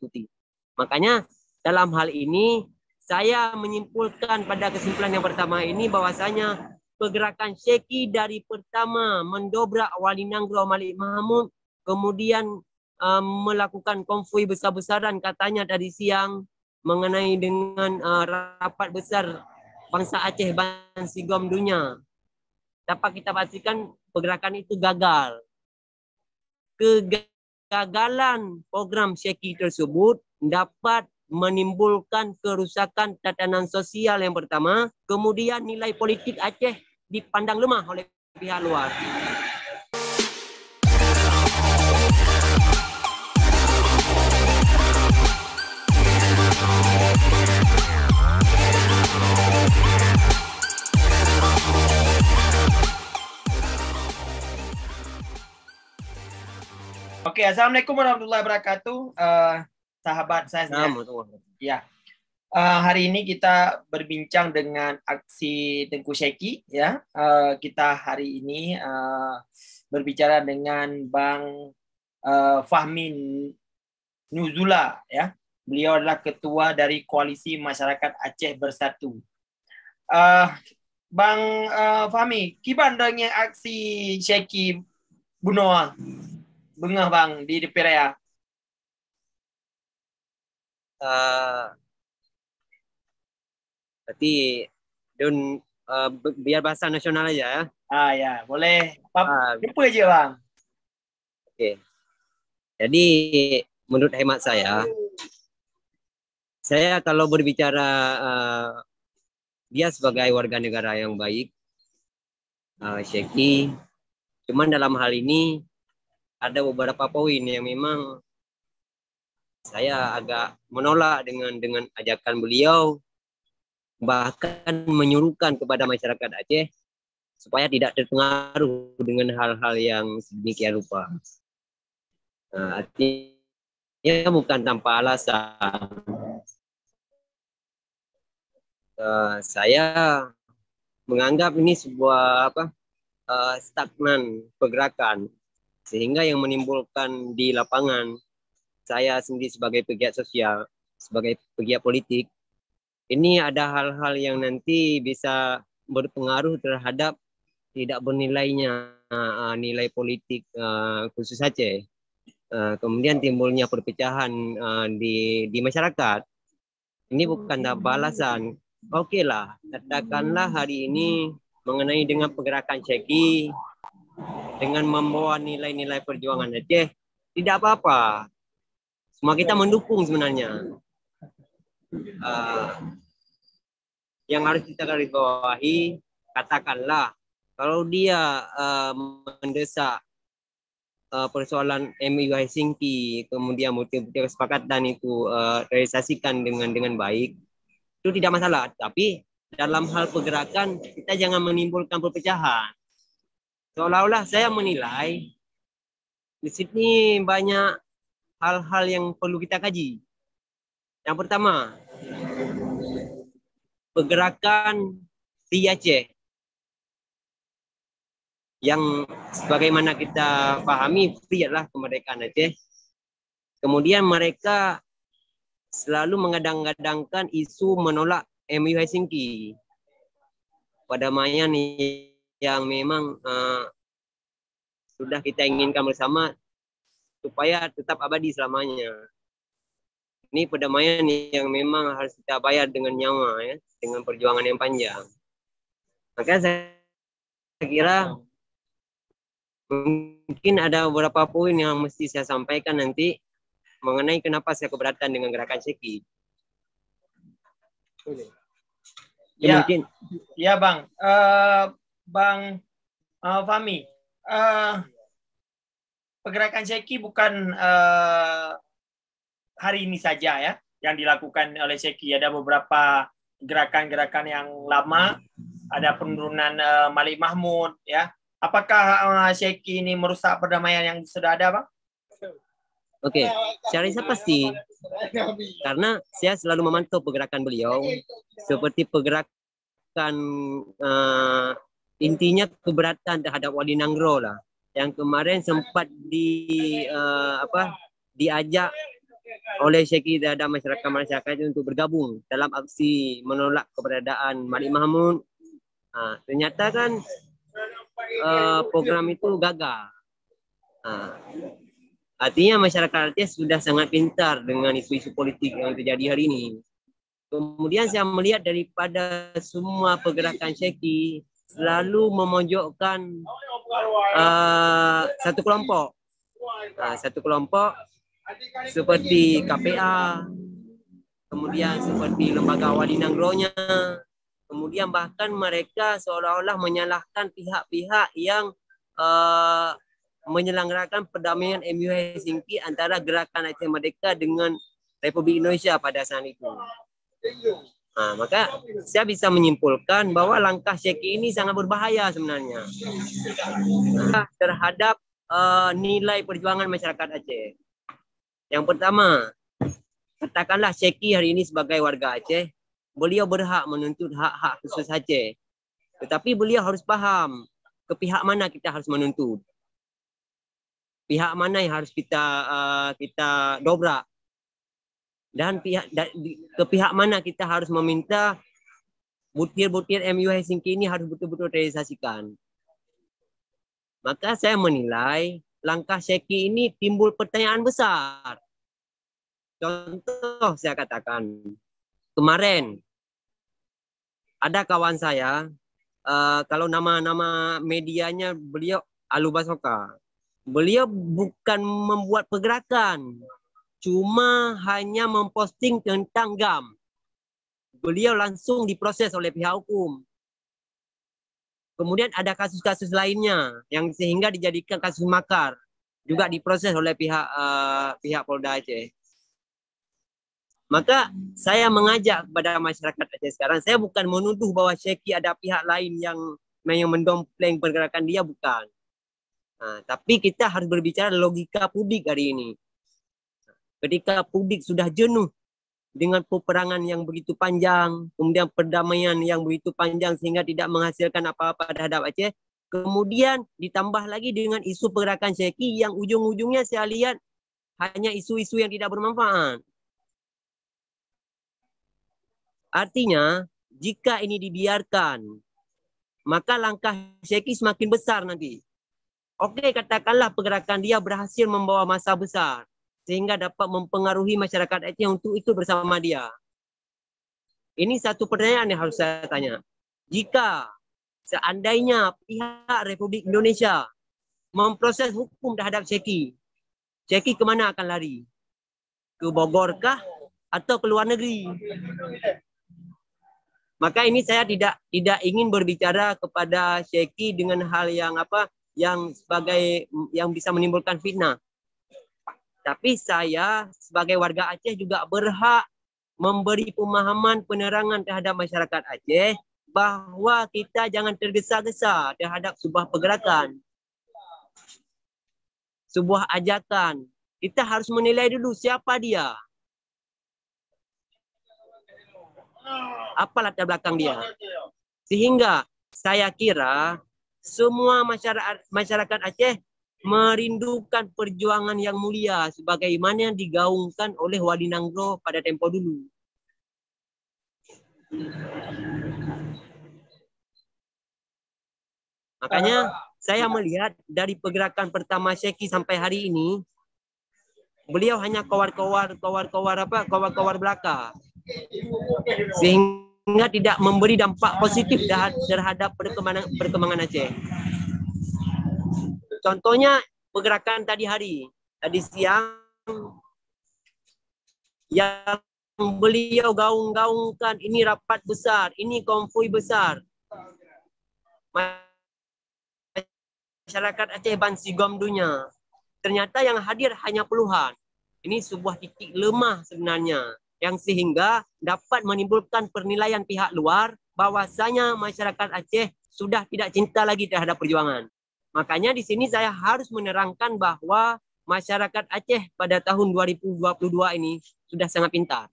diikuti. Makanya dalam hal ini saya menyimpulkan pada kesimpulan yang pertama ini bahwasanya pergerakan Syeki dari pertama mendobrak Wali Nanggro Malik Mahmud, kemudian melakukan konvoi besar-besaran katanya tadi siang mengenai dengan rapat besar bangsa Aceh Bansigom Dunia. Dapat kita pastikan pergerakan itu gagal. Kegagalan program Syeki tersebut dapat menimbulkan kerusakan tatanan sosial yang pertama, kemudian nilai politik Aceh dipandang lemah oleh pihak luar. Oke, assalamualaikum warahmatullahi wabarakatuh, sahabat saya. Ya, hari ini kita berbincang dengan aksi Tengku Syeki. Ya, kita hari ini berbicara dengan Bang Fahmi Nuzula. Ya, beliau adalah ketua dari Koalisi Masyarakat Aceh Bersatu. Bang Fahmi, kiban dengan aksi Syeki Bunoa bengah bang di Perea. Berarti biar bahasa nasional aja ya. Ya, boleh. Apa aja bang? Oke. Jadi menurut hemat saya kalau berbicara dia sebagai warga negara yang baik, Syeki, cuman dalam hal ini ada beberapa poin yang memang saya agak menolak dengan ajakan beliau, bahkan menyuruhkan kepada masyarakat Aceh supaya tidak terpengaruh dengan hal-hal yang sedemikian rupa. Artinya bukan tanpa alasan. Saya menganggap ini sebuah stagnan pergerakan, sehingga yang menimbulkan di lapangan, saya sendiri sebagai pegiat sosial, sebagai pegiat politik, ini ada hal-hal yang nanti bisa berpengaruh terhadap tidak bernilainya nilai politik khusus Aceh. Kemudian timbulnya perpecahan di masyarakat. Ini bukan tanpa alasan. Oke lah, katakanlah hari ini mengenai dengan pergerakan Syeki, dengan membawa nilai-nilai perjuangan Aceh, tidak apa-apa. Semua kita mendukung sebenarnya. Yang harus kita garis bawahi, katakanlah, kalau dia mendesak persoalan MOU Helsinki, kemudian bukti-bukti kesepakatan itu realisasikan dengan baik, itu tidak masalah. Tapi dalam hal pergerakan, kita jangan menimbulkan perpecahan. Seolah-olah saya menilai di sini banyak hal-hal yang perlu kita kaji. Yang pertama, pergerakan di Aceh yang sebagaimana kita pahami free adalah kemerdekaan Aceh. Kemudian mereka selalu mengadang-adangkan isu menolak MOU Helsinki, perdamaian yang memang sudah kita inginkan bersama supaya tetap abadi selamanya. Ini perdamaian yang memang harus kita bayar dengan nyawa, ya, dengan perjuangan yang panjang. Maka saya kira mungkin ada beberapa poin yang mesti saya sampaikan nanti mengenai kenapa saya keberatan dengan gerakan Syeki. Ya, mungkin. Ya bang, Bang Fahmi, pergerakan Syeki bukan hari ini saja ya yang dilakukan oleh Syeki. Ada beberapa gerakan-gerakan yang lama, ada penurunan Malik Mahmud ya. Apakah Syeki ini merusak perdamaian yang sudah ada, Bang? Oke, saya rasa pasti. Karena saya selalu memantau pergerakan beliau, seperti pergerakan intinya keberatan terhadap Wali Nanggro lah. Yang kemarin sempat diajak oleh Syekhi terhadap masyarakat untuk bergabung dalam aksi menolak keberadaan Malik Mahmud. Ternyata kan program itu gagal. Artinya masyarakat Aceh sudah sangat pintar dengan isu-isu politik yang terjadi hari ini. Kemudian saya melihat daripada semua pergerakan Syekhi selalu memojokkan satu kelompok. Satu kelompok seperti KPA, kemudian seperti lembaga Wali Nangronya, kemudian bahkan mereka seolah-olah menyalahkan pihak-pihak yang menyelenggarakan perdamaian MUI Helsinki antara Gerakan Aceh Merdeka dengan Republik Indonesia pada saat itu. Maka saya bisa menyimpulkan bahwa langkah Syekhi ini sangat berbahaya sebenarnya terhadap nilai perjuangan masyarakat Aceh. Yang pertama, katakanlah Syekhi hari ini sebagai warga Aceh, beliau berhak menuntut hak-hak khusus Aceh. Tetapi beliau harus paham ke pihak mana kita harus menuntut. Pihak mana yang harus kita dobrak. Dan ke pihak mana kita harus meminta butir-butir MUI Helsinki ini harus betul-betul realisasikan. Maka saya menilai langkah Syekhi ini timbul pertanyaan besar. Contoh saya katakan, kemarin ada kawan saya, kalau nama-nama medianya beliau Alu Basoka. Beliau bukan membuat pergerakan, cuma hanya memposting tentang GAM. Beliau langsung diproses oleh pihak hukum. Kemudian ada kasus-kasus lainnya yang sehingga dijadikan kasus makar, juga diproses oleh pihak Polda Aceh. Maka saya mengajak kepada masyarakat Aceh sekarang, saya bukan menuduh bahwa Syekhi ada pihak lain yang mendompleng pergerakan dia, bukan. Tapi kita harus berbicara logika publik hari ini. Ketika publik sudah jenuh dengan peperangan yang begitu panjang, kemudian perdamaian yang begitu panjang sehingga tidak menghasilkan apa-apa terhadap Aceh, kemudian ditambah lagi dengan isu pergerakan Syekhi yang ujung-ujungnya saya lihat hanya isu-isu yang tidak bermanfaat. Artinya, jika ini dibiarkan, maka langkah Syekhi semakin besar nanti. Oke, katakanlah pergerakan dia berhasil membawa massa besar, sehingga dapat mempengaruhi masyarakat Aceh untuk ikut bersama dia. Ini satu pertanyaan yang harus saya tanya. Jika seandainya pihak Republik Indonesia memproses hukum terhadap Syekhi, Syekhi kemana akan lari? Ke Bogor kah? Atau ke luar negeri? Maka ini saya tidak ingin berbicara kepada Syekhi dengan hal yang yang bisa menimbulkan fitnah. Tapi saya sebagai warga Aceh juga berhak memberi pemahaman penerangan terhadap masyarakat Aceh bahwa kita jangan tergesa-gesa terhadap sebuah pergerakan, sebuah ajakan. Kita harus menilai dulu siapa dia. Apa latar belakang dia. Sehingga saya kira semua masyarakat Aceh merindukan perjuangan yang mulia sebagaimana yang digaungkan oleh Wali Nangro pada tempo dulu. Makanya saya melihat dari pergerakan pertama Syekhi sampai hari ini, beliau hanya kawar-kawar belaka. Sehingga tidak memberi dampak positif terhadap perkembangan Aceh. Contohnya pergerakan tadi siang yang beliau gaung-gaungkan, ini rapat besar, ini konvoi besar. Masyarakat Aceh Bansi Gomdunya. Ternyata yang hadir hanya puluhan. Ini sebuah titik lemah sebenarnya, yang sehingga dapat menimbulkan penilaian pihak luar bahwasanya masyarakat Aceh sudah tidak cinta lagi terhadap perjuangan. Makanya di sini saya harus menerangkan bahwa masyarakat Aceh pada tahun 2022 ini sudah sangat pintar.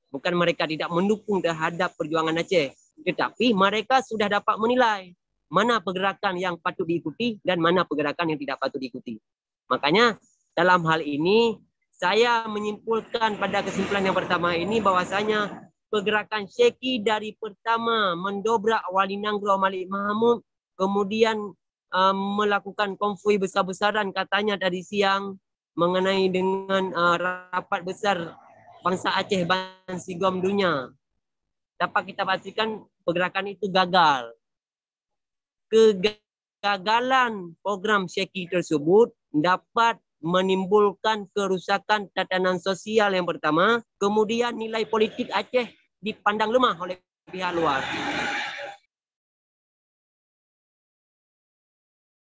Bukan mereka tidak mendukung terhadap perjuangan Aceh, tetapi mereka sudah dapat menilai mana pergerakan yang patut diikuti dan mana pergerakan yang tidak patut diikuti. Makanya dalam hal ini saya menyimpulkan pada kesimpulan yang pertama ini bahwasanya pergerakan Sheki dari pertama mendobrak Wali Nanggro Malik Mahmud, kemudian melakukan konvoi besar-besaran katanya tadi siang mengenai dengan rapat besar bangsa Aceh Bansigom Dunia. Dapat kita pastikan pergerakan itu gagal. Kegagalan program Sheki tersebut dapat menimbulkan kerusakan tatanan sosial yang pertama, kemudian nilai politik Aceh dipandang lemah oleh pihak luar.